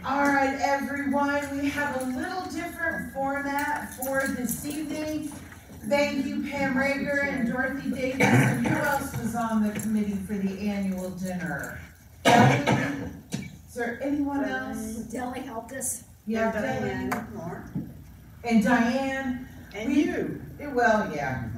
All right, everyone, we have a little different format for this evening. Thank you, Pam Rager and Dorothy Davis. And who else was on the committee for the annual dinner? Is there anyone else? Deli helped us. Yeah, Diane. And Diane. And you. Well, yeah.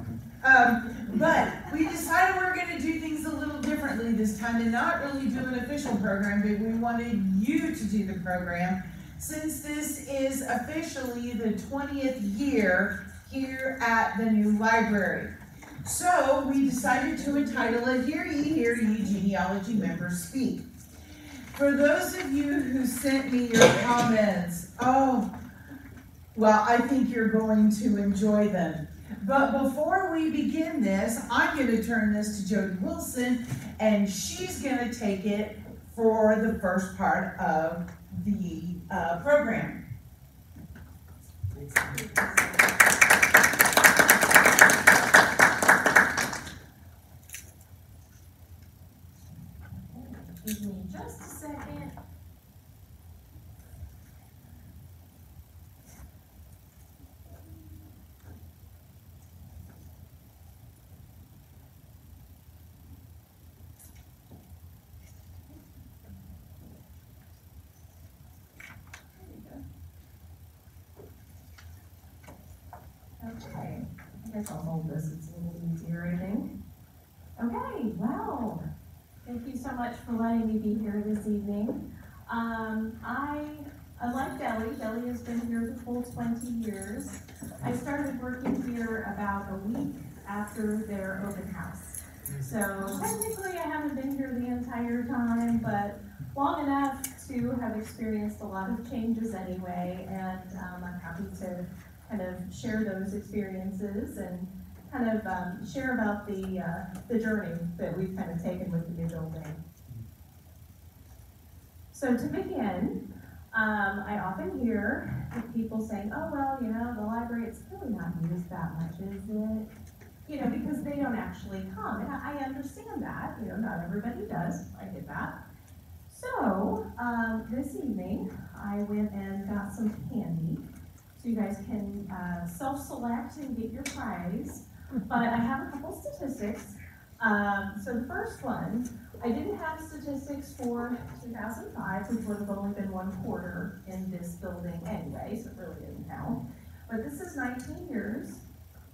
But we decided we're going to do things a little differently this time and not really do an official program, but we wanted you to do the program since this is officially the 20th year here at the new library. So we decided to entitle it, Hear Ye, Genealogy Members Speak. For those of you who sent me your comments, well, I think you're going to enjoy them. But before we begin this, I'm going to turn this to Jodie Wilson, and she's going to take it for the first part of the program. Give me just a second. Okay, I guess I'll hold this, it's a little easier, I think. Okay, well, thank you so much for letting me be here this evening. I like Deli has been here the full 20 years. I started working here about a week after their open house. So technically I haven't been here the entire time, but long enough to have experienced a lot of changes anyway, and I'm happy to kind of share those experiences and kind of share about the journey that we've kind of taken with the new building. So to begin, I often hear people saying, oh, well, you know, the library, it's really not used that much, is it? You know, because they don't actually come. And I understand that, you know, not everybody does, I get that. So this evening, I went and got some candy. So you guys can self-select and get your prize. But I have a couple statistics. So the first one, I didn't have statistics for 2005, which would have only been 1 quarter in this building anyway, so it really didn't count. But this is 19 years.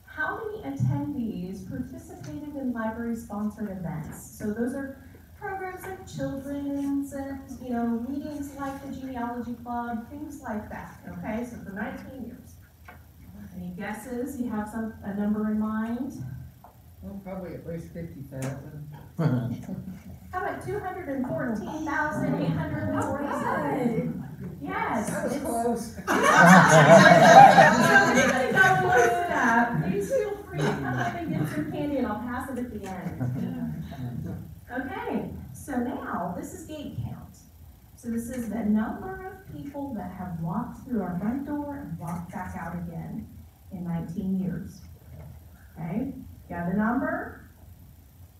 How many attendees participated in library-sponsored events? So those are programs like children's and, you know, meetings like the Genealogy Club, things like that, okay? So for 19 years. Any guesses? You have a number in mind? Well, probably at least 50,000. How about 214,847? Yes. That was close. So if anybody got close to that, please feel free to come up and get some candy and I'll pass it at the end. Okay, so now this is gate count. So this is the number of people that have walked through our front door and walked back out again in 19 years. Okay, got a number?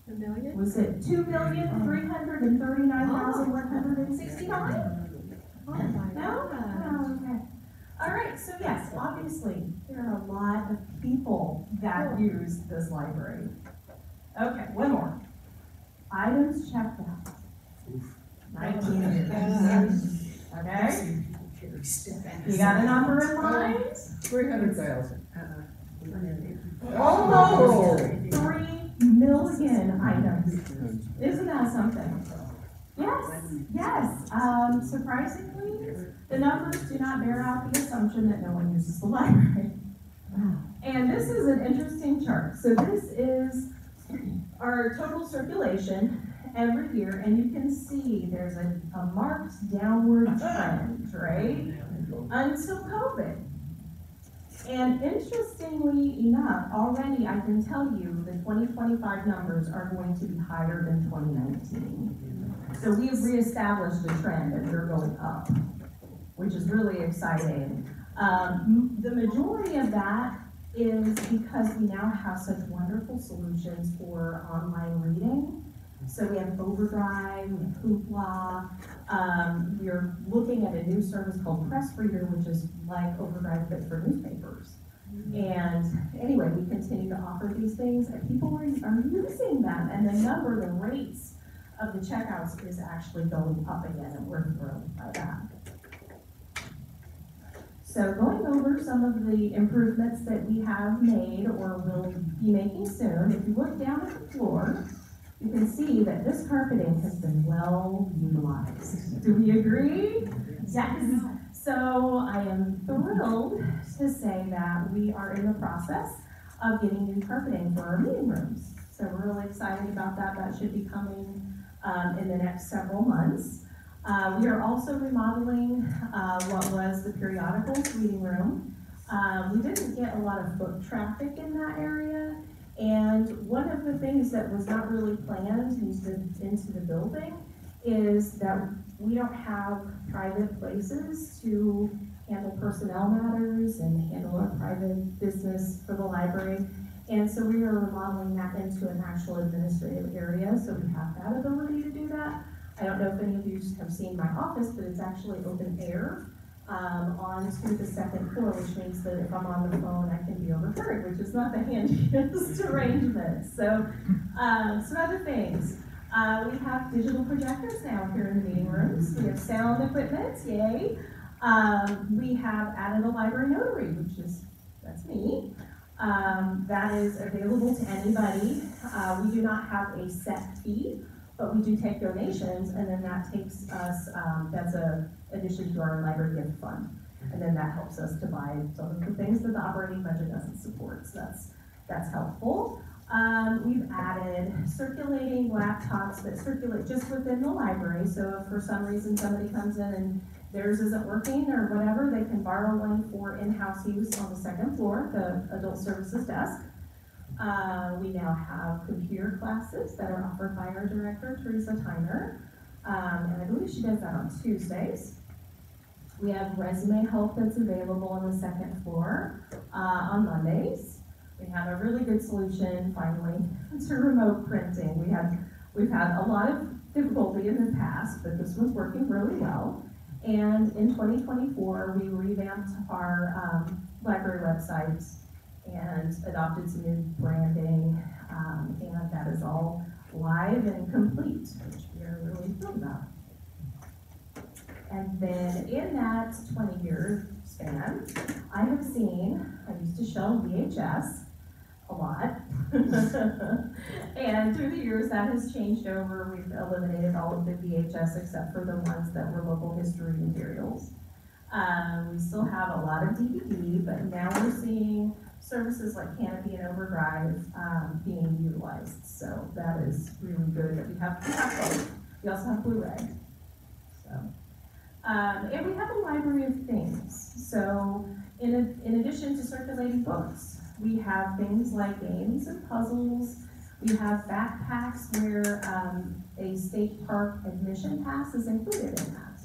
A million? Was it 2,339,169? Oh my No? God. Oh, okay. All right, so yes, obviously, there are a lot of people that use this library. Okay, one more. Items checked out. 19 years. Okay? You got a number in mind? 300,000. Almost 3 million items. Isn't that something? Yes. Surprisingly, the numbers do not bear out the assumption that no one uses the library. And this is an interesting chart. So this is our total circulation every year, and you can see there's a marked downward trend, right? Until COVID. And interestingly enough, already I can tell you the 2025 numbers are going to be higher than 2019. So we've reestablished a trend and we're going up, which is really exciting. The majority of that is because we now have such wonderful solutions for online reading. So we have Overdrive, we have Hoopla. We're looking at a new service called Press Reader, which is like Overdrive but for newspapers. And anyway, we continue to offer these things, and people are using them, and the rates of the checkouts is actually going up again, and we're thrilled by that. So going over some of the improvements that we have made or will be making soon, if you look down at the floor, you can see that this carpeting has been well utilized. Do we agree? Yes. So I am thrilled to say that we are in the process of getting new carpeting for our meeting rooms. So we're really excited about that. That should be coming in the next several months. We are also remodeling what was the periodicals reading room. We didn't get a lot of foot traffic in that area, and one of the things that was not really planned into the building is that we don't have private places to handle personnel matters and handle our private business for the library. And so we are remodeling that into an actual administrative area, so we have that ability to do that. I don't know if any of you have seen my office, but it's actually open air onto the second floor, which means that if I'm on the phone, I can be overheard, which is not the handiest arrangement. So some other things. We have digital projectors now here in the meeting rooms. We have sound equipment, yay. We have added a library notary, that's me. That is available to anybody. We do not have a set fee, but we do take donations, and then that takes us, that's a addition to our library gift fund. And then that helps us to buy some of the things that the operating budget doesn't support, so that's helpful. We've added circulating laptops that circulate just within the library, so if for some reason somebody comes in and theirs isn't working or whatever, they can borrow one for in-house use on the second floor, the adult services desk. We now have computer classes that are offered by our director, Teresa Tyner, and I believe she does that on Tuesdays. We have resume help that's available on the second floor on Mondays. We have a really good solution, finally, to remote printing. We've had a lot of difficulty in the past, but this one's working really well. And in 2024, we revamped our library website and adopted some new branding, and that is all live and complete, which we are really thrilled about. And then in that 20-year span, I used to show VHS a lot, and through the years that has changed over. We've eliminated all of the VHS except for the ones that were local history materials. We still have a lot of DVD, but now we're seeing services like Canopy and Overdrive being utilized. So that is really good that we have both. We also have Blu-ray. So, and we have a library of things. So in addition to circulating books, we have things like games and puzzles. We have backpacks where a state park admission pass is included in that.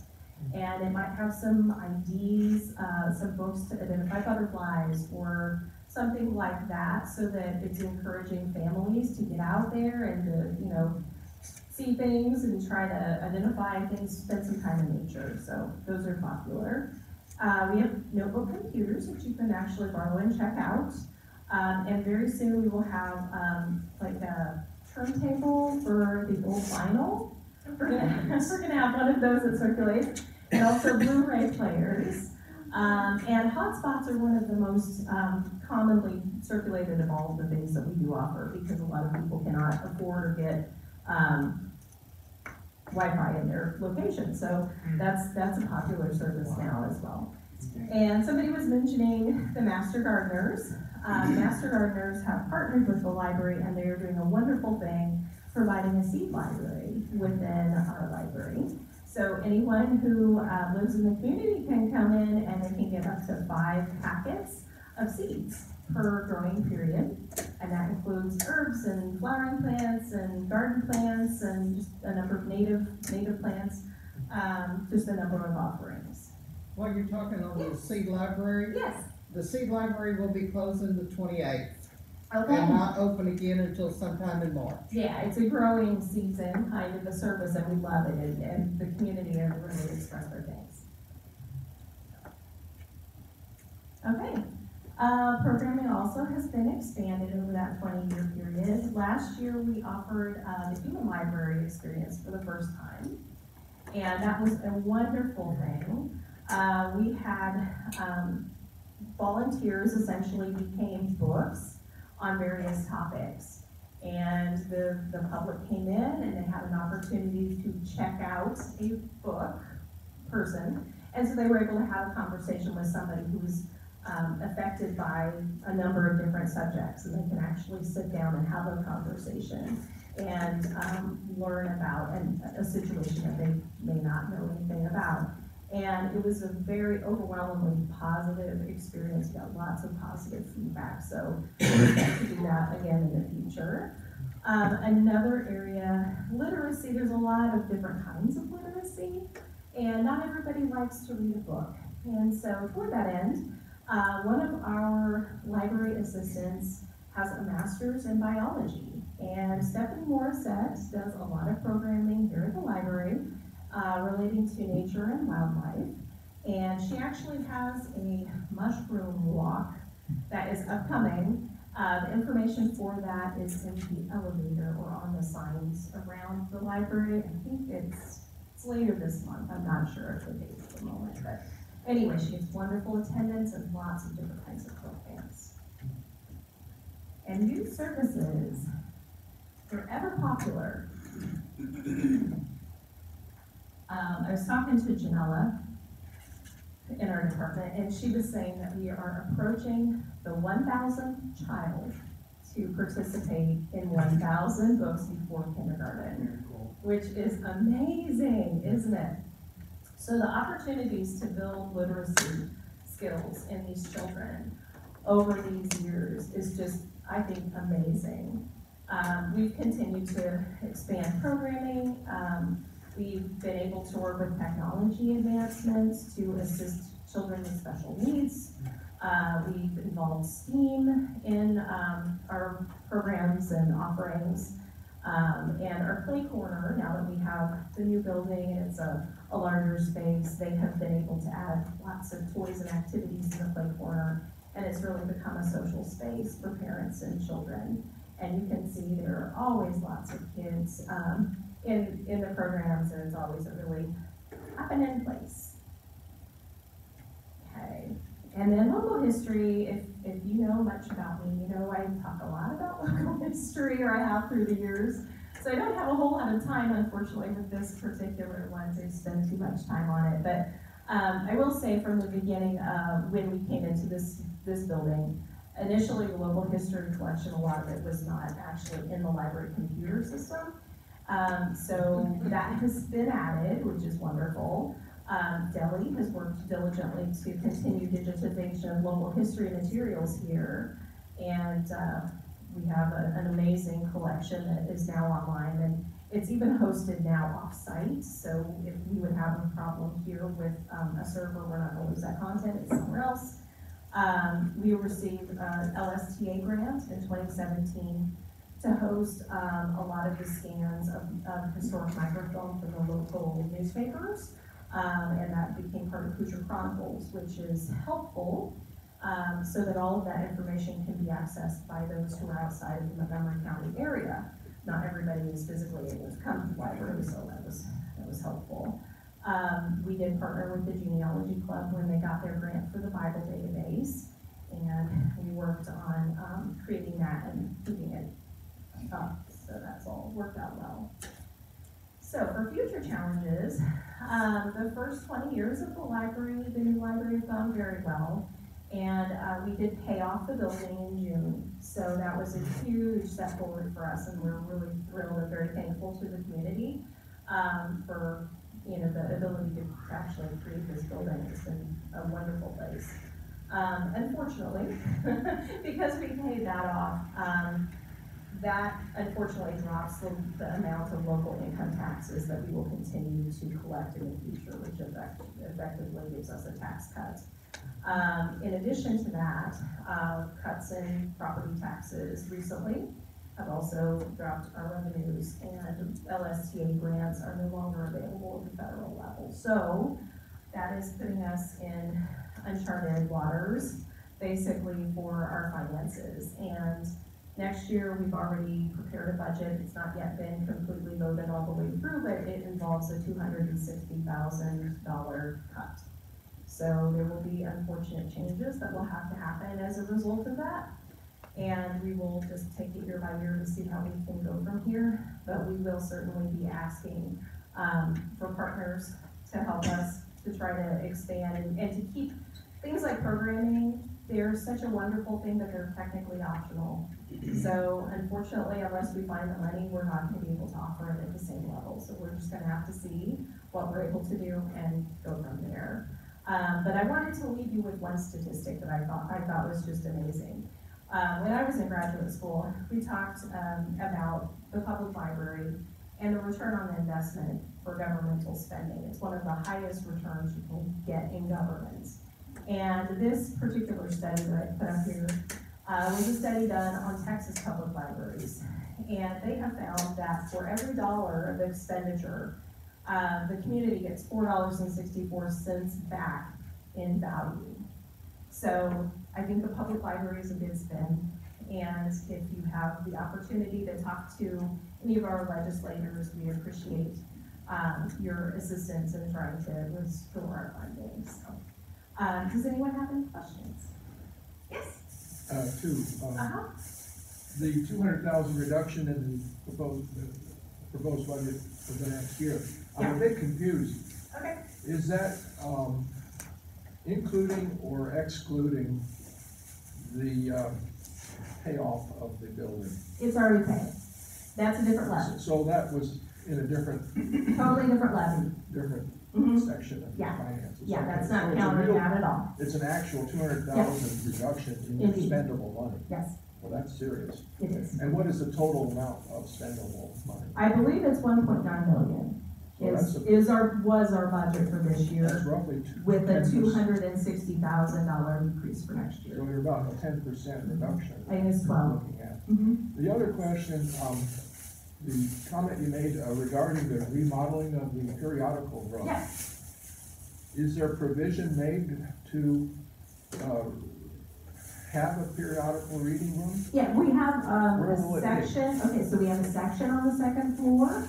And it might have some IDs, some books to identify butterflies or something like that, so that it's encouraging families to get out there and to, see things and try to identify things, spend some time in nature. So those are popular. We have notebook computers that you can actually borrow and check out. And very soon we will have like a turntable for the old vinyl. We're gonna have one of those that circulates, and also Blu-ray players. And hotspots are one of the most commonly circulated of all of the things that we do offer, because a lot of people cannot afford or get Wi-Fi in their location. So that's a popular service now as well. And somebody was mentioning the Master Gardeners. Master Gardeners have partnered with the library, and they are doing a wonderful thing, providing a seed library within our library. So anyone who lives in the community can come in and they can get up to 5 packets of seeds per growing period. And that includes herbs and flowering plants and garden plants and just a number of native plants, just a number of offerings. While you're talking on the seed library, Yes. the seed library will be closing the 28th. And Okay. not open again until sometime in March. Yeah, it's a growing season, kind of the service, and we love it, and the community has really expressed their thanks. Okay, programming also has been expanded over that 20-year period. Last year, we offered the human library experience for the first time, and that was a wonderful thing. We had volunteers essentially became books on various topics. And the public came in and they had an opportunity to check out a book person. And so they were able to have a conversation with somebody who was affected by a number of different subjects. And they can actually sit down and have a conversation and learn about a situation that they may not know anything about. And it was a very overwhelmingly positive experience. We got lots of positive feedback, so we expect to do that again in the future. Another area, literacy, there's a lot of different kinds of literacy, and not everybody likes to read a book. And so toward that end, one of our library assistants has a master's in biology, and Stephanie Morissette does a lot of programming here at the library, relating to nature and wildlife. And she actually has a mushroom walk that is upcoming. The information for that is in the elevator or on the signs around the library. I think it's later this month. I'm not sure of the date at the moment. But anyway, she has wonderful attendance and lots of different kinds of programs. And youth services, they're ever popular. I was talking to Janella in our department, and she was saying that we are approaching the 1,000th child to participate in 1,000 books before kindergarten, which is amazing, isn't it? So the opportunities to build literacy skills in these children over these years is just, I think, amazing. We've continued to expand programming. We've been able to work with technology advancements to assist children with special needs. We've involved STEAM in our programs and offerings. And our play corner, now that we have the new building and it's a larger space, they have been able to add lots of toys and activities in the play corner. And it's really become a social space for parents and children. And you can see there are always lots of kids in the programs, and it's always a really happening place. Okay, and then local history, if you know much about me, you know I talk a lot about local history, or I have through the years. So I don't have a whole lot of time, unfortunately, with this particular one to spend too much time on it. But I will say from the beginning, when we came into this building, initially the local history collection, a lot of it was not actually in the library computer system. So that has been added, which is wonderful. Deli has worked diligently to continue digitization of local history materials here. And we have an amazing collection that is now online, and it's even hosted now off-site. So if we would have a problem here with a server, we're not gonna lose that content, it's somewhere else. We received an LSTA grant in 2017 to host a lot of the scans of historic microfilm for the local newspapers. And that became part of Hoosier Chronicles, which is helpful so that all of that information can be accessed by those who are outside of the Montgomery County area. Not everybody is physically able to come to the library, so that was helpful. We did partner with the Genealogy Club when they got their grant for the Bible database, and we worked on creating that and keeping it up, so that's all worked out well. So for future challenges, the first 20 years of the library, the new library has gone very well, and we did pay off the building in June, so that was a huge step forward for us, and we're really thrilled and very thankful to the community for the ability to actually create this building. It's been a wonderful place. Unfortunately, because we paid that off, that unfortunately drops the amount of local income taxes that we will continue to collect in the future, which effectively gives us a tax cut In addition to that, Hudson property taxes recently have also dropped our revenues, and LSTA grants are no longer available at the federal level. So that is putting us in uncharted waters, basically, for our finances. And next year, we've already prepared a budget. It's not yet been completely loaded all the way through, but it involves a $260,000 cut. So there will be unfortunate changes that will have to happen as a result of that. And we will just take it year by year to see how we can go from here. But we will certainly be asking for partners to help us to try to expand and to keep things like programming. They're such a wonderful thing that they're technically optional. So unfortunately, unless we find the money, we're not gonna be able to offer it at the same level. So we're just gonna have to see what we're able to do and go from there. But I wanted to leave you with one statistic that I thought was just amazing. When I was in graduate school, we talked about the public library and the return on investment for governmental spending. It's one of the highest returns you can get in government. And this particular study that I put up here was a study done on Texas public libraries. And they have found that for every dollar of expenditure, the community gets $4.64 back in value. So I think the public library is a good spend. And if you have the opportunity to talk to any of our legislators, we appreciate your assistance in trying to restore our funding. So, does anyone have any questions? Yes? The 200,000 reduction in the proposed budget for the next year. I'm a bit confused. Okay. Is that including or excluding the payoff of the building? It's already paid. That's a different levy. So that was in a different Totally different levy. Section of the finances. Yeah, Okay. that's not So counting that at all. It's an actual 200,000 reduction in expendable money. Yes, Well, that's serious. it is. And what is the total amount of spendable money? I believe it's 1.9 million. So that's Was our budget for this That's year roughly with a 10%. $260,000 decrease for next So year. you're about a 10% reduction. I think it's 12. Looking at. Mm-hmm. The other question, the comment you made regarding the remodeling of the periodical room. Yes. Is there provision made to have a periodical reading room? Yeah, we have Where will a it be? section, okay, so we have a section on the second floor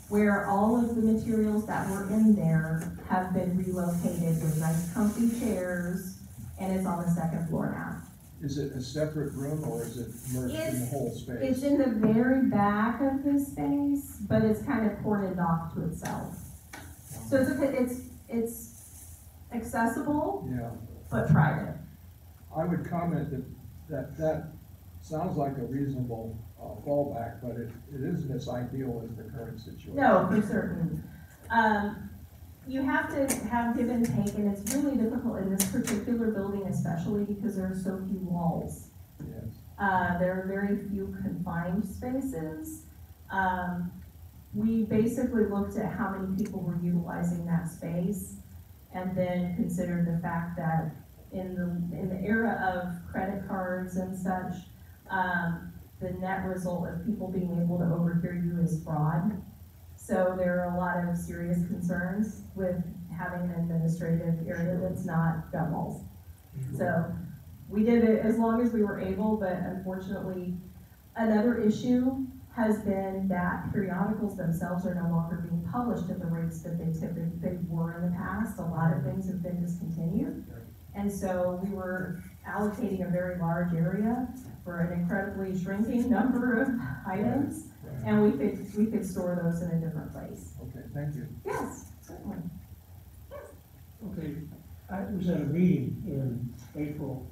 where all of the materials that were in there have been relocated with nice comfy chairs, and it's on the second floor now. Is it a separate room or is it merged in the whole space? It's in the very back of the space, but it's kind of cordoned off to itself. So it's accessible, Yeah, but private. I would comment that sounds like a reasonable fallback, but it isn't as ideal as the current situation. No, for certain. You have to have give and take, and it's really difficult in this particular building, especially because there are so few walls. Yes. There are very few confined spaces. We basically looked at how many people were utilizing that space, and then considered the fact that in the era of credit cards and such, the net result of people being able to overhear you is fraud. So there are a lot of serious concerns with having an administrative area that's not gun walls. So we did it as long as we were able, but unfortunately, another issue has been that periodicals themselves are no longer being published at the rates that they were in the past. A lot of things have been discontinued. And so we were allocating a very large area for an incredibly shrinking number of items. Right. And we could store those in a different place. Okay, thank you. Yes, certainly. Okay, I was at a meeting in April,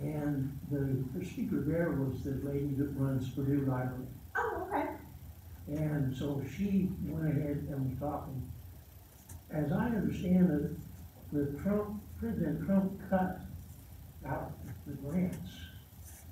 and the speaker there was the lady that runs Purdue Library. Oh, okay. And so she went ahead and was talking. As I understand it, President Trump cut out the grants.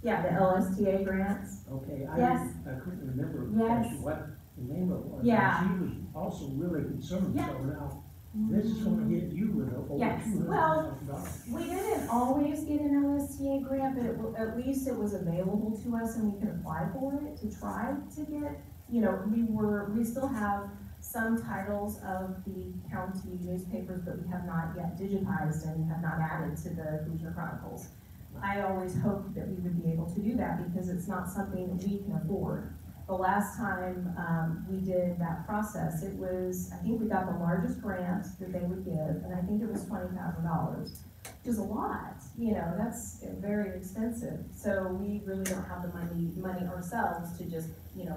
Yeah, the LSTA grants. Okay, Yes. I couldn't remember Yes. actually what the name of it was. Yeah. She was also really concerned, Yeah. so now This is gonna hit you with over Yes, $200,000. We didn't always get an LSTA grant, but at least it was available to us and we could apply for it to try to get, we still have some titles of the county newspapers, but we have not yet digitized and have not added to the Hoosier Chronicles. I always hoped that we would be able to do that because it's not something that we can afford. The last time we did that process, I think we got the largest grant that they would give, and I think it was $20,000, which is a lot, that's very expensive. So we really don't have the money ourselves to just,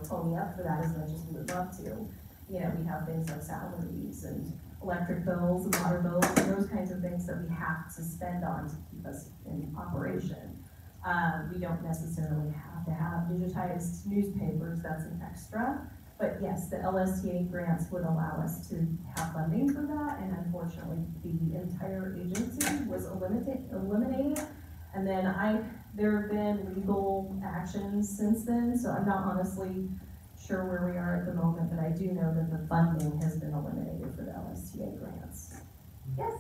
pony up for that as much as we would love to. We have things like salaries and electric bills and water bills and those kinds of things that we have to spend on to keep us in operation. We don't necessarily have to have digitized newspapers, that's an extra. But yes, the LSTA grants would allow us to have funding for that, and unfortunately, the entire agency was eliminated. And then there have been legal actions since then, so I'm not honestly sure where we are at the moment, but I do know that the funding has been eliminated for the LSTA grants. Yes?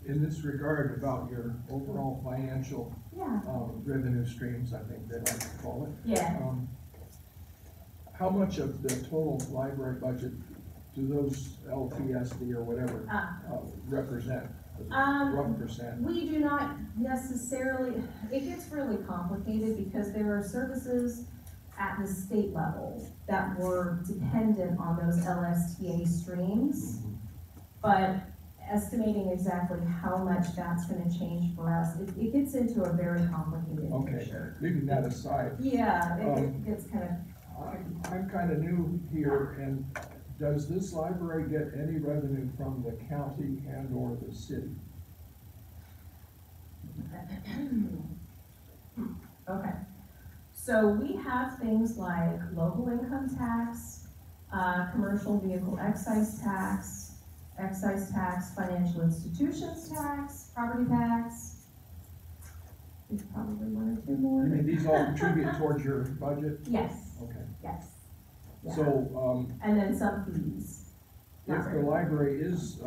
In this regard, about your overall financial Yeah. revenue streams, I think they like to call it. Yeah. How much of the total library budget do those LTSD or whatever represent? Rough percent? We do not necessarily, it gets really complicated because there are services at the state level that were dependent on those LSTA streams, but estimating exactly how much that's gonna change for us, it gets into a very complicated picture. Leaving that aside. Yeah, it gets kind of. I'm kind of new here, and does this library get any revenue from the county and or the city? Okay, so we have things like local income tax, commercial vehicle excise tax, financial institutions tax, property tax. There's probably one or two more. You mean these all contribute towards your budget? Yes, Okay. yes. Yeah. So, And then some fees. if the library is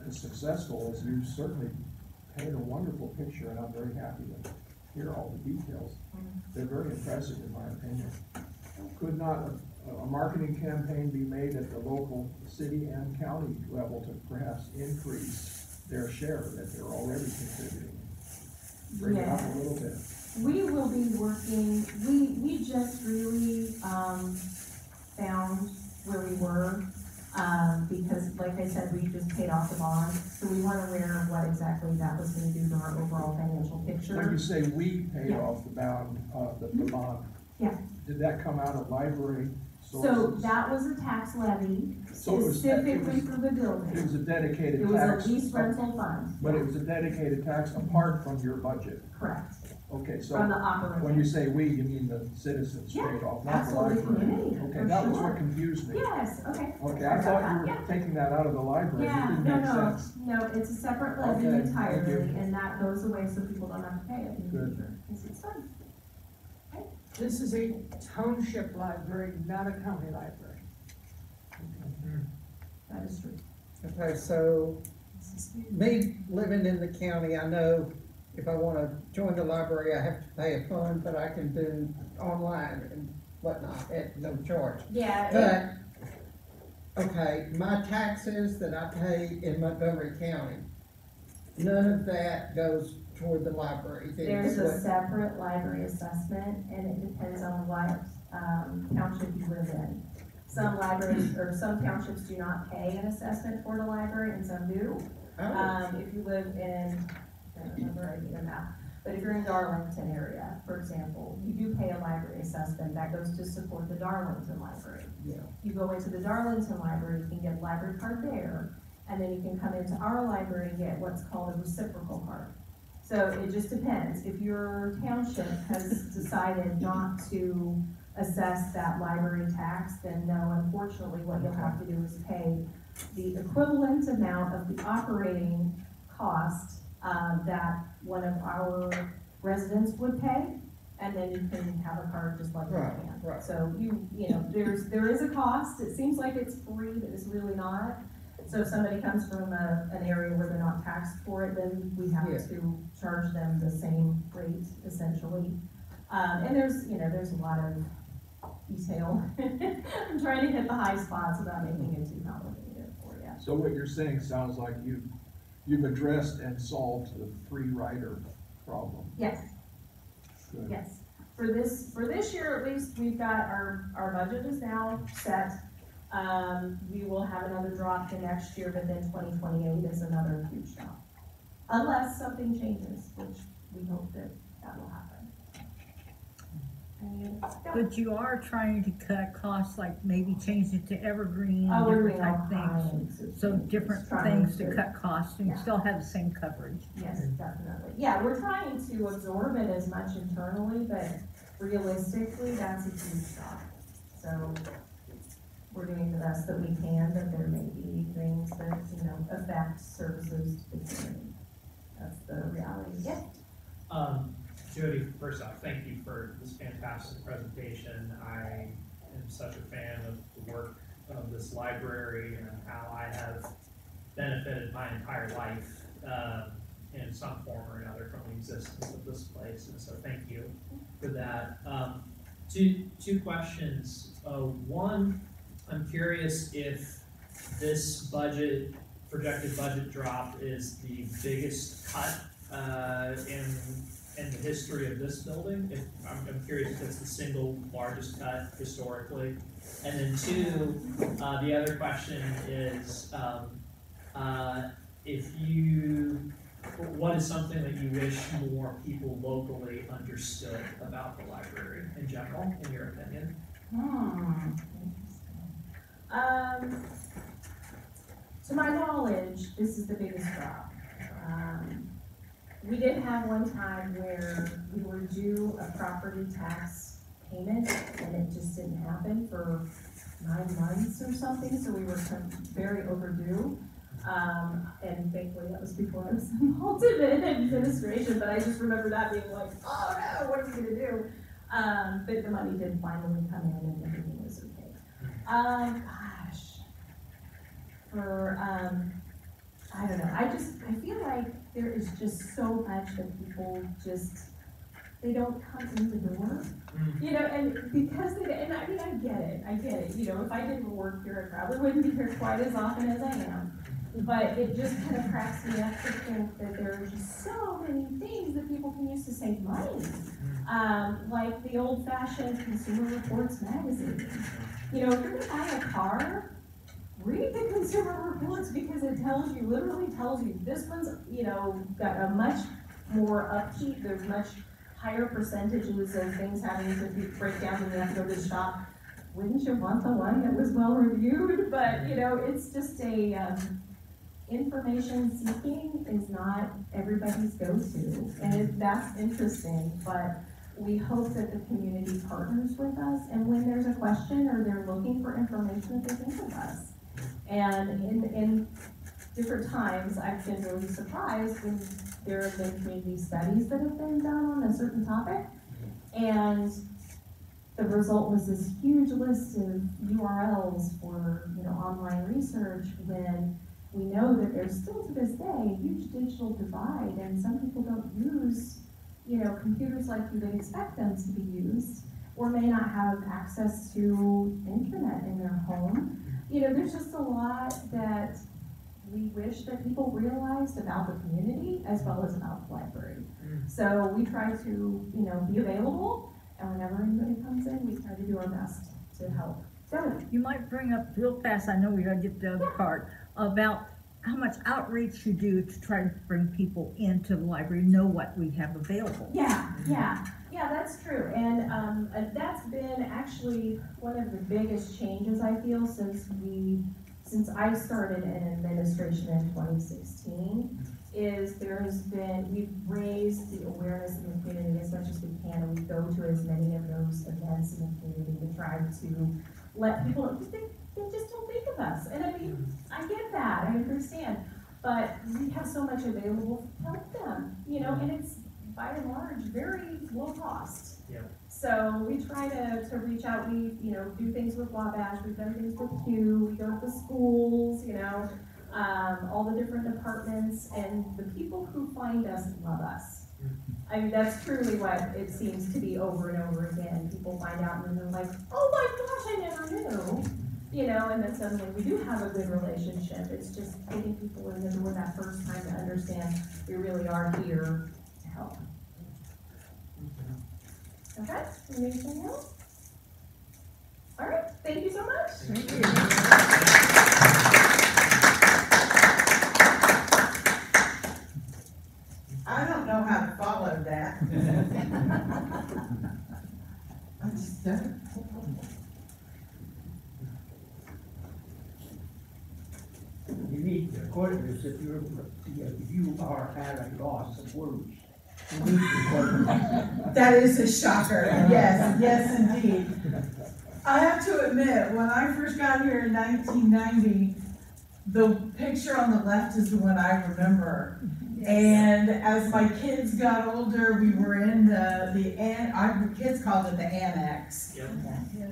as successful as you certainly paint a wonderful picture, and I'm very happy to hear all the details. They're very impressive in my opinion. Could not a marketing campaign be made at the local city and county level to perhaps increase their share that they're already contributing? Bring it up a little bit. We will be working, we just really, found where we were, because like I said, we just paid off the bond, so we weren't aware of what exactly that was gonna do to our overall financial picture. When you say we paid off the bond, the bond. Yeah. Did that come out of library So sources? that was a tax levy So it was- specifically for the It building. was a dedicated It was tax. a lease rental fund. But it was a dedicated tax apart from your budget. Correct, Okay, so from the operating. when you say we, you mean the citizens Yeah, paid off, not the absolutely, library? community, Okay, for that was sure. what confused me. Yes, okay. Okay, I thought you were Yeah. taking that out of the library. It Yeah, didn't no, make no, sense. no, it's a separate levy Okay, thank entirely, you. and that goes away so people don't have to pay it in the Good. future, because it's fun. This is a township library, not a county library. That is true. Okay, so me living in the county, I know if I wanna join the library, I have to pay a fund, but I can do online and whatnot at no charge. Yeah, But, okay, my taxes that I pay in Montgomery County, none of that goes toward the library. then there's is a what- separate library assessment, and it depends on what, township you live in. Some libraries, or some townships do not pay an assessment for the library, and some do. Oh, If you live in, I don't remember, I need a map, but if you're in Darlington area, for example, you do pay a library assessment, that goes to support the Darlington Library. yeah. You go into the Darlington Library, you can get a library card there, and then you can come into our library and get what's called a reciprocal card. So it just depends, if your township has decided not to assess that library tax, then no, unfortunately, what you'll have to do is pay the equivalent amount of the operating cost, that one of our residents would pay, and then you can have a card just like you Right, can. right. So there is a cost, it seems like it's free, but it's really not. So if somebody comes from an area where they're not taxed for it, then we have Yeah. to charge them the same rate essentially. And there's a lot of detail. I'm trying to hit the high spots without making it too complicated for you. So what you're saying sounds like you've addressed and solved the free rider problem. Yes, Good. yes. For this year at least, we've got our budget is now set. We will have another drop the next year, but then 2028 is another huge drop. Unless something changes, which we hope that will happen. But you are trying to cut costs, like maybe change it to evergreen, Oh, we're different doing all type things. kinds of So things, different trying things to cut costs and yeah. still have the same coverage. Yes, definitely. Yeah, we're trying to absorb it as much internally, but realistically, that's a huge drop. So we're doing the best that we can, but there may be things that, affect services to the community. That's the reality. Yeah. Jodie, first off, thank you for this fantastic presentation. I am such a fan of the work of this library and how I have benefited my entire life in some form or another from the existence of this place, and so thank you for that. Two questions. One, I'm curious if this projected budget drop is the biggest cut in the history of this building. I'm curious if it's the single largest cut historically. And then two, the other question is, what is something that you wish more people locally understood about the library in general, in your opinion? To my knowledge, this is the biggest drop. We did have one time where we were due a property tax payment and it just didn't happen for 9 months or something, so we were very overdue. And thankfully that was before I was involved in administration, but I just remember that being like, oh no, what are we gonna do? But the money did finally come in and everything was okay. I don't know, I feel like there is just so much that people they don't come in the door, and because and I mean, I get it, if I didn't work here, I probably wouldn't be here quite as often as I am, but it just kind of cracks me up to think that there are just so many things that people can use to save money, like the old-fashioned Consumer Reports magazine. If you're gonna buy a car, read the Consumer Reports, because it literally tells you this one's, got a much more upkeep, there's much higher percentages of things having to break down when you have to go to the shop. Wouldn't you want the one that was well reviewed? But, it's just information seeking is not everybody's go-to, and that's interesting, but we hope that the community partners with us, and when there's a question or they're looking for information, that they think of us. And in different times, I've been really surprised when there have been community studies that have been done on a certain topic, and the result was this huge list of URLs for online research, when we know that there's still to this day a huge digital divide, and some people don't use computers like you would expect them to be used, or may not have access to internet in their home. There's just a lot that we wish that people realized about the community as well as about the library. So we try to, be available, and whenever anybody comes in, we try to do our best to help. So, You might bring up real fast, I know we gotta get to the other part, about how much outreach you do to try to bring people into the library, know what we have available. Yeah, that's true, and that's been actually one of the biggest changes I feel since I started in administration in 2016. We've raised the awareness in the community as much as we can, and we go to as many of those events in the community to try to let people know, because they just don't think of us. And I mean, I get that, I understand, but we have so much available to help them, and it's by and large very low cost. Yeah. So we try to reach out, we do things with Wabash, we've done things with Q, we go to the schools, all the different departments, and the people who find us love us. I mean, that's truly what it seems to be over and over again. People find out and then they're like, oh my gosh, I never knew. You know, and then suddenly we do have a good relationship. It's just getting people in the door that first time to understand we really are here to help. Okay, anything else? All right, thank you so much. Thank you. I don't know how to follow that. I just don't. You need to record this if you are at a loss of words. You need to record this. That is a shocker. Yes, yes indeed. I have to admit, when I first got here in 1990, the picture on the left is the one I remember. And as my kids got older, we were in the kids called it the annex. Yep.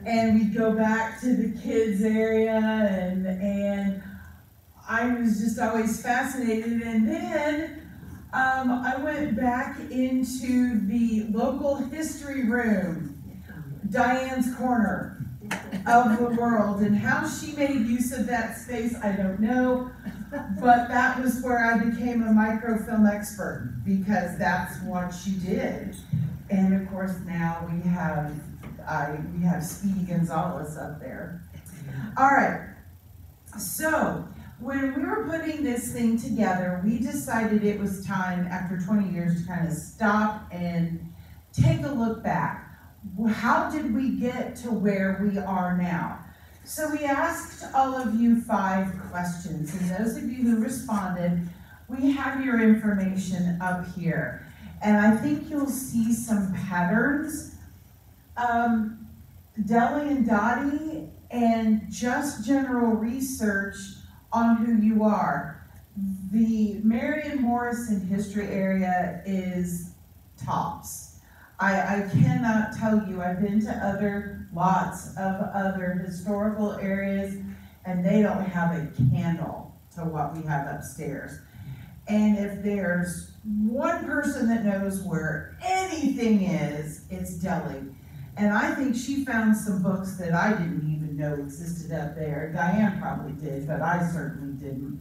And we'd go back to the kids area, and I was just always fascinated. And then I went back into the local history room, Diane's Corner of the world, and how she made use of that space, I don't know. But that was where I became a microfilm expert, because that's what she did. And of course now we have Speedy Gonzalez up there. All right, so when we were putting this thing together, we decided it was time, after 20 years, to kind of stop and take a look back. How did we get to where we are now? So we asked all of you 5 questions, and those of you who responded, we have your information up here. And I think you'll see some patterns. Deli and Dottie, and just general research on who you are. The Marion Morrison history area is tops. I cannot tell you, I've been to lots of other historical areas, and they don't have a candle to what we have upstairs. And if there's one person that knows where anything is, it's Deli. And I think she found some books that I didn't even know existed up there. Diane probably did, but I certainly didn't.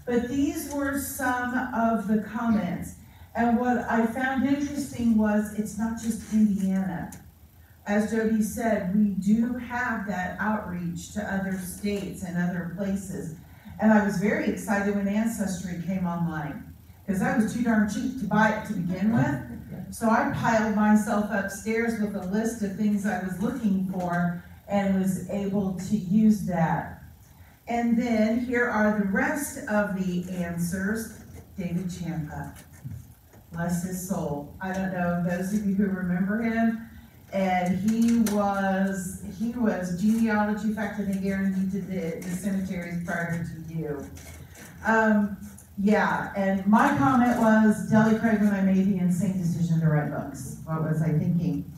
But these were some of the comments. And what I found interesting was it's not just Indiana. As Jodie said, we do have that outreach to other states and other places. And I was very excited when Ancestry came online, because I was too darn cheap to buy it to begin with. So I piled myself upstairs with a list of things I was looking for and was able to use that. And then here are the rest of the answers. David Champa, bless his soul. I don't know those of you who remember him. And he was genealogy, in fact, I think Aaron, you did the cemeteries prior to you. Yeah, and my comment was, Deli Craig, when I made the insane decision to write books. What was I thinking?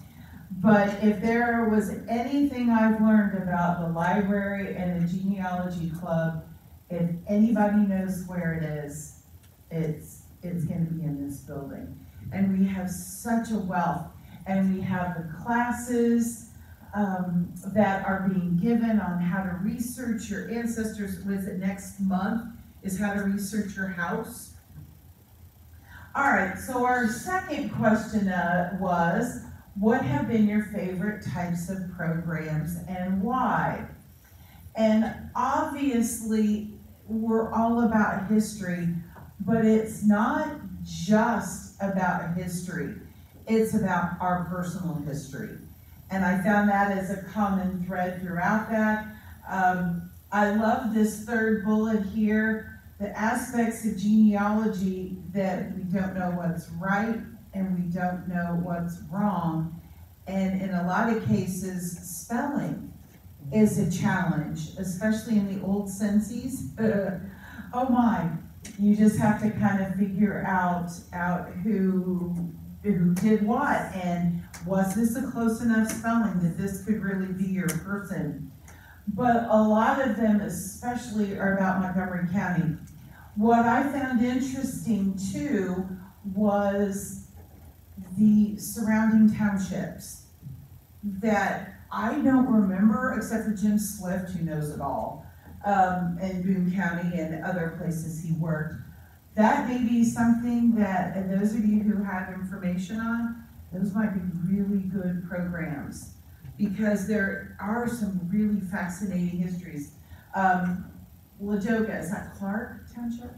But if there was anything I've learned about the library and the genealogy club, if anybody knows where it is, it's going to be in this building. And we have such a wealth. And we have the classes that are being given on how to research your ancestors. Was it next month? Is how to research your house. All right, so our second question was, what have been your favorite types of programs and why? And obviously, we're all about history, but it's not just about history. It's about our personal history. And I found that as a common thread throughout that. I love this third bullet here, the aspects of genealogy that we don't know what's right and we don't know what's wrong. And in a lot of cases, spelling is a challenge, especially in the old census. Oh my, you just have to kind of figure out who did what, and was this a close enough spelling that this could really be your person? but a lot of them especially are about Montgomery County. What I found interesting too was the surrounding townships that I don't remember, except for Jim Swift, who knows it all, in Boone County and other places he worked. That may be something that, and those of you who have information on, those might be really good programs, because there are some really fascinating histories. Ladoga, is that Clark Township?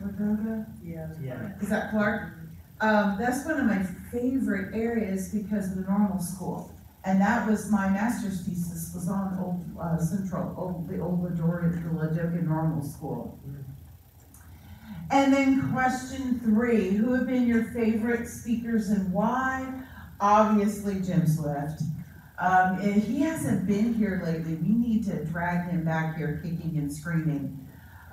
Ladoga? Yes. Yeah. Is that Clark? That's one of my favorite areas because of the normal school. And that was my master's thesis, was on the old Ladoga Normal School. And then question 3, who have been your favorite speakers and why? Obviously Jim Swift. And he hasn't been here lately. We need to drag him back here kicking and screaming.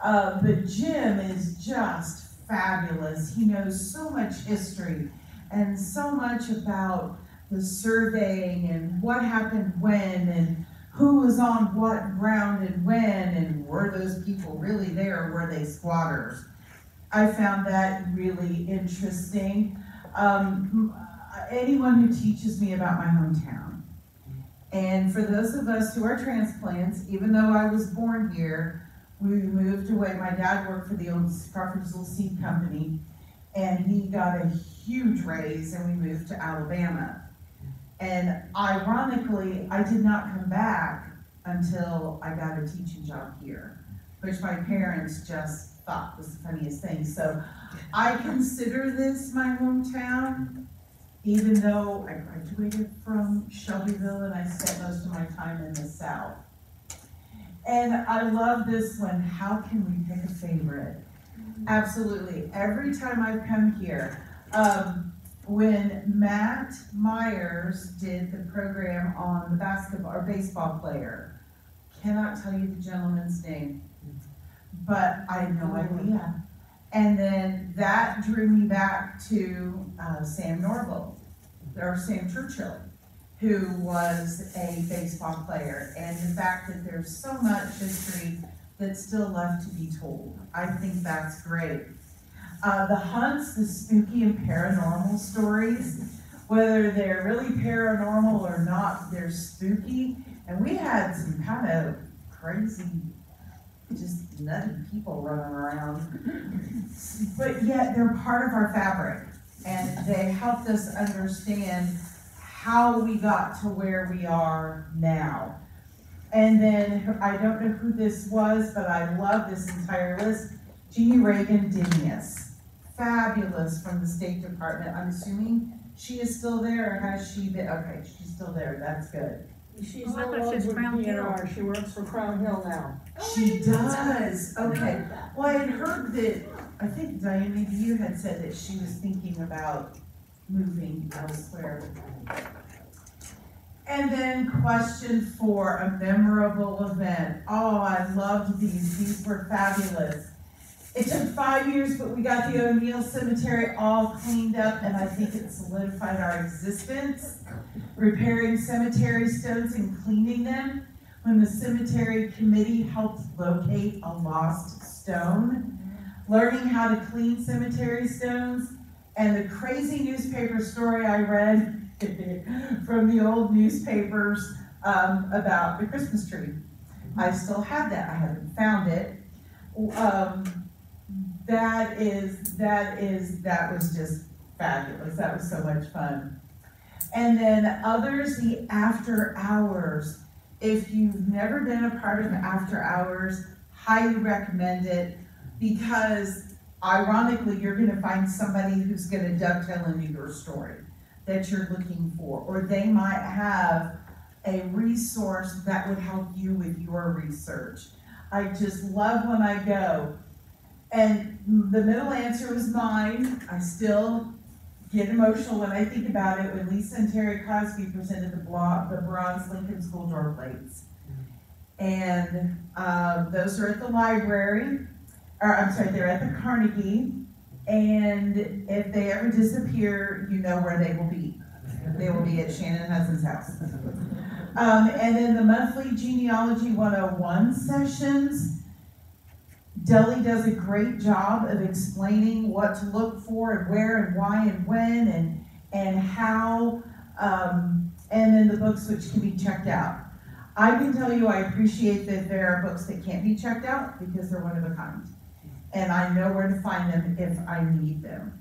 But Jim is just fabulous. He knows so much history and so much about the surveying and what happened when and who was on what ground and when, and were those people really there or were they squatters? I found that really interesting. Anyone who teaches me about my hometown. And for those of us who are transplants, even though I was born here, we moved away. My dad worked for the old Crawfordsville Seed Company, and he got a huge raise, and we moved to Alabama. And ironically, I did not come back until I got a teaching job here, which my parents just thought was the funniest thing. So I consider this my hometown, even though I graduated from Shelbyville and I spent most of my time in the South. And I love this one, how can we pick a favorite? Absolutely, every time I've come here, when Matt Myers did the program on the basketball or baseball player, cannot tell you the gentleman's name, but I had no idea. And then that drew me back to Sam Norville, or Sam Churchill, who was a baseball player, and the fact that there's so much history that's still left to be told. I think that's great. The hunts, the spooky and paranormal stories, whether they're really paranormal or not, they're spooky. And we had some kind of crazy, just nutty people running around. But yet they're part of our fabric, and they helped us understand how we got to where we are now. And then, I don't know who this was, but I love this entire list. Jeannie Reagan Dinius. Fabulous, from the State Department. I'm assuming she is still there, or has she been? Okay, she's still there, that's good. She's Oh, I no thought longer she was with Crown Hill. DNR, she works for Crown Hill now. She does, okay. Well, I had heard that, I think Diane, maybe you had said that she was thinking about moving elsewhere. And then question 4, a memorable event. Oh, I loved these. These were fabulous. It took 5 years, but we got the O'Neill Cemetery all cleaned up, and I think it solidified our existence. Repairing cemetery stones and cleaning them. When the cemetery committee helped locate a lost stone. Learning how to clean cemetery stones. And the crazy newspaper story I read from the old newspapers about the Christmas tree. I still have that, I haven't found it. That was just fabulous. That was so much fun. And then others, the after hours. If you've never been a part of after hours, highly recommend it, because ironically, you're gonna find somebody who's gonna dovetail into your story that you're looking for, or they might have a resource that would help you with your research. I just love when I go. And the middle answer was mine. I still get emotional when I think about it, when Lisa and Terry Cosby presented the bronze Lincoln School door plates. And those are at the library, or I'm sorry, they're at the Carnegie. And if they ever disappear, you know where they will be. They will be at Shannon Hudson's house. And then the monthly Genealogy 101 sessions, Deli does a great job of explaining what to look for and where and why and when and how, and then the books which can be checked out. I can tell you I appreciate that there are books that can't be checked out because they're one of a kind. And I know where to find them if I need them.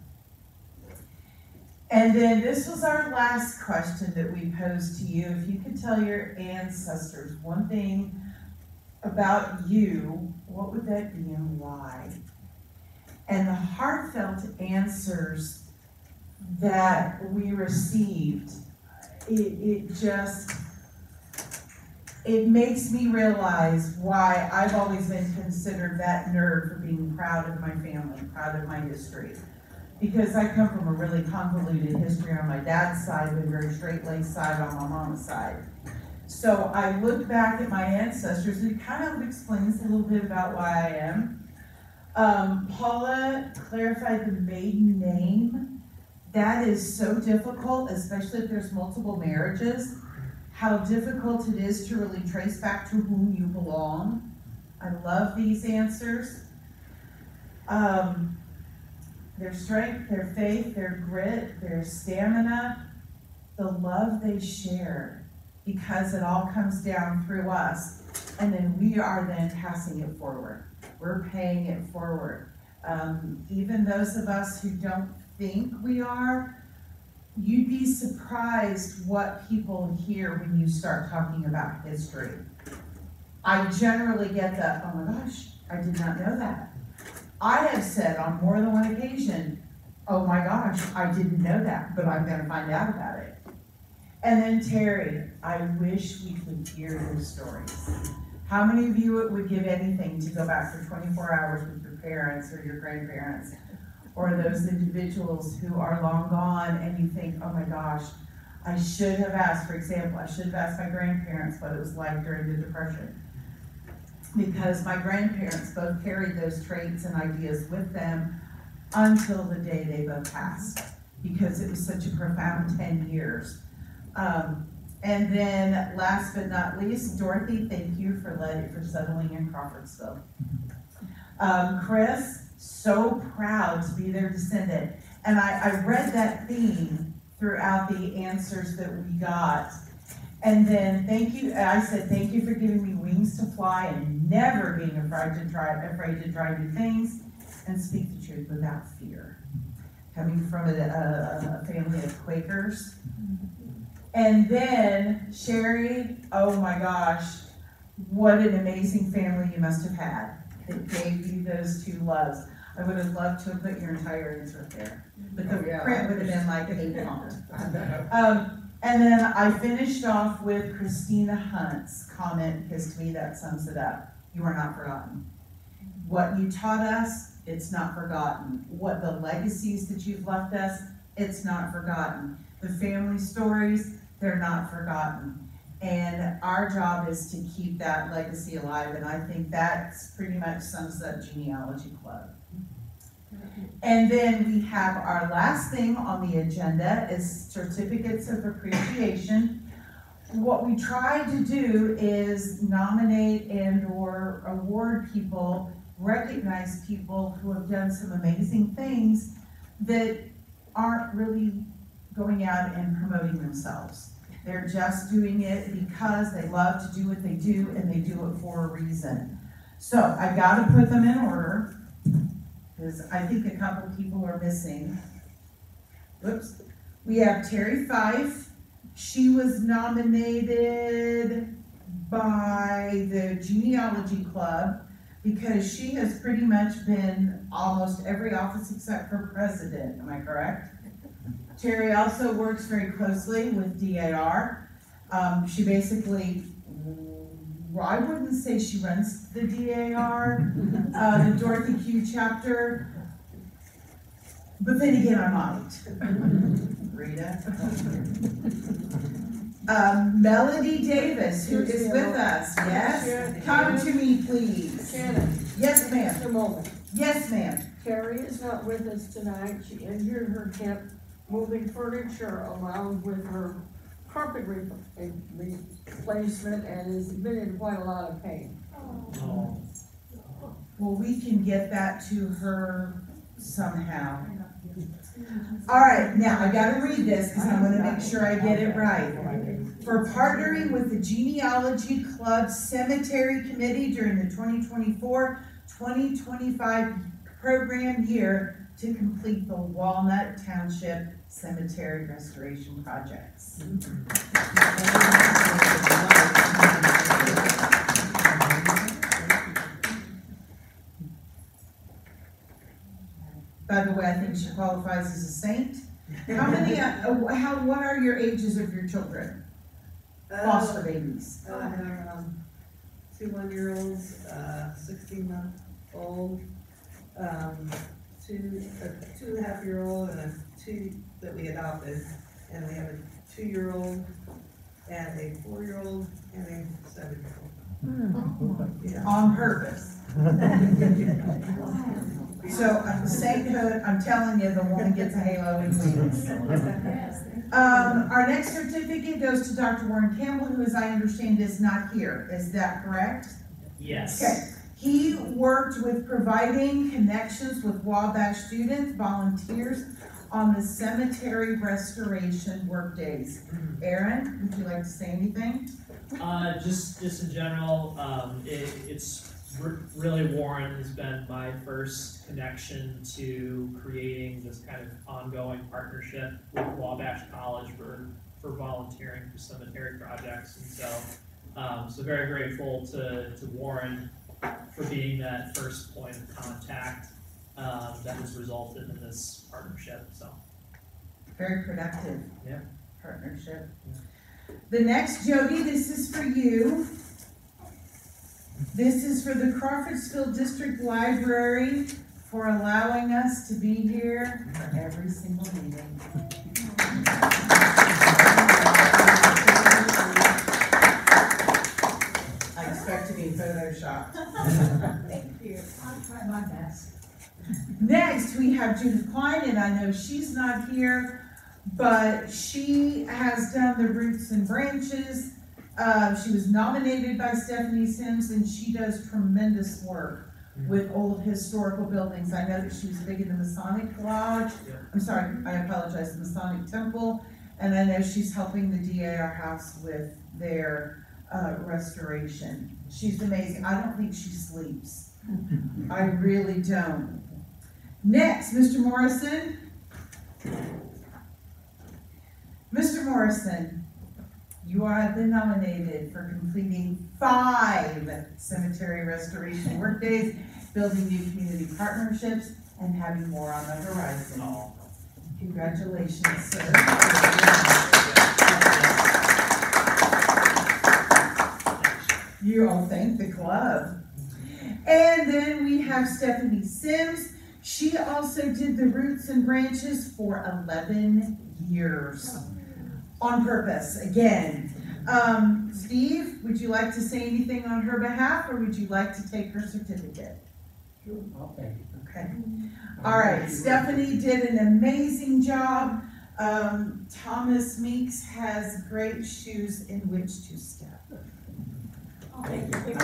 And then this was our last question that we posed to you. If you could tell your ancestors one thing about you, what would that be and why? And the heartfelt answers that we received, it makes me realize why I've always been considered that nerd for being proud of my family, proud of my history. Because I come from a really convoluted history on my dad's side, and a very straight-laced side on my mama's side. So I look back at my ancestors, and it kind of explains a little bit about why I am. Paula clarified the maiden name. That is so difficult, especially if there's multiple marriages, how difficult it is to really trace back to whom you belong. I love these answers. Their strength, their faith, their grit, their stamina, the love they share, because it all comes down through us, and then we are then passing it forward. We're paying it forward. Even those of us who don't think we are, you'd be surprised what people hear when you start talking about history. I generally get the, oh my gosh, I did not know that. I have said on more than one occasion, oh my gosh, I didn't know that, but I'm gonna find out about it. And then Terry, I wish we could hear your stories. How many of you would give anything to go back for 24 hours with your parents or your grandparents, or those individuals who are long gone and you think, oh my gosh, I should have asked, for example, I should have asked my grandparents what it was like during the Depression. Because my grandparents both carried those traits and ideas with them until the day they both passed, because it was such a profound 10 years. And then last but not least, Dorothy, thank you for settling in Crawfordsville. Chris, so proud to be their descendant. And I read that theme throughout the answers that we got. And then thank you, I said, thank you for giving me wings to fly and never being afraid to try new things and speak the truth without fear. Coming from a family of Quakers. And then Sherry, oh my gosh, what an amazing family you must have had that gave you those two loves. I would have loved to have put your entire answer there, but the print would have been like 8 font. And then I finished off with Christina Hunt's comment, because to me that sums it up. You are not forgotten. What you taught us, it's not forgotten. What the legacies that you've left us, it's not forgotten. The family stories, they're not forgotten. And our job is to keep that legacy alive, and I think that's pretty much sums up Genealogy Club. And then we have our last thing on the agenda is certificates of appreciation. What we try to do is nominate and or award people, recognize people who have done some amazing things that aren't really going out and promoting themselves. They're just doing it because they love to do what they do, and they do it for a reason. So I've got to put them in order, because I think a couple people are missing. Whoops. We have Terry Fife. She was nominated by the Genealogy Club because she has pretty much been almost every office except for president. Am I correct? Terry also works very closely with DAR. She basically, I wouldn't say she runs the DAR, the Dorothy Q chapter, but then again, I might. Rita. Melody Davis, who is with us, yes? Come to me, please. Shannon. Yes, ma'am. Just a moment. Yes, ma'am. Terry is not with us tonight. She injured her hip moving furniture along with her carpet replacement and has been in quite a lot of pain. Oh. Well, we can get that to her somehow. All right, now I gotta read this because I want to make sure I get it right. For partnering with the Genealogy Club Cemetery Committee during the 2024-2025 program year to complete the Walnut Township Cemetery Restoration Projects. By the way, I think she qualifies as a saint. How many, what are your ages of your children? Foster babies. I have, 2 1-year-olds, 16-month-old, 2.5-year-old, and 2 that we adopted. And we have a 2-year-old, and a 4-year-old, and a 7-year-old. Yeah. On purpose. So, sainthood, I'm telling you, the woman gets a halo and wings. Our next certificate goes to Dr. Warren Campbell, who, as I understand, is not here. Is that correct? Yes. Okay. He worked with providing connections with Wabash students, volunteers on the cemetery restoration work days. Aaron, would you like to say anything? Just in general, it's really Warren has been my first connection to creating this kind of ongoing partnership with Wabash College for volunteering for cemetery projects. And so very grateful to Warren for being that first point of contact that has resulted in this partnership. So Very productive. Yeah. Partnership. The next, Jodie, this is for you. This is for the Crawfordsville District Library for allowing us to be here for every single meeting. I expect to be photoshopped. Thank you. I'll try my best. Next, we have Judith Klein, and I know she's not here, but she has done the Roots and Branches. She was nominated by Stephanie Sims, and she does tremendous work with old historical buildings. I know that she was big in the Masonic Lodge. I'm sorry, I apologize, the Masonic Temple. And I know she's helping the DAR House with their restoration. She's amazing. I don't think she sleeps. I really don't. Next, Mr. Morrison. Mr. Morrison, you have been nominated for completing 5 cemetery restoration workdays, building new community partnerships, and having more on the horizon. Oh. Congratulations, sir. You all thank the club. And then we have Stephanie Sims. She also did the Roots and Branches for 11 years. On purpose, again. Steve, would you like to say anything on her behalf, or would you like to take her certificate? Sure, I'll take it. Okay. All right, Stephanie did an amazing job. Thomas Meeks has great shoes in which to step. Thank you.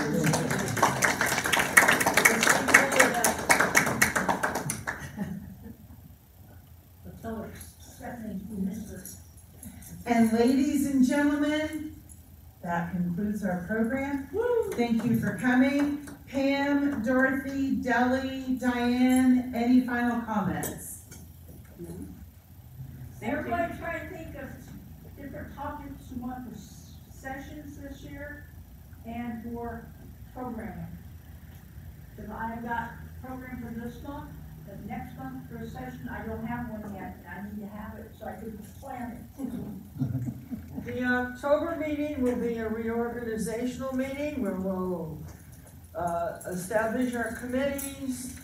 And ladies and gentlemen, that concludes our program. Thank you for coming. Pam, Dorothy, Deli, Diane, any final comments? Everybody try to think of different topics you want for sessions this year and for programming. Because I have got program for this month, but next month for a session, I don't have one yet, and I need to have it so I can plan it. The October meeting will be a reorganizational meeting where we'll establish our committees,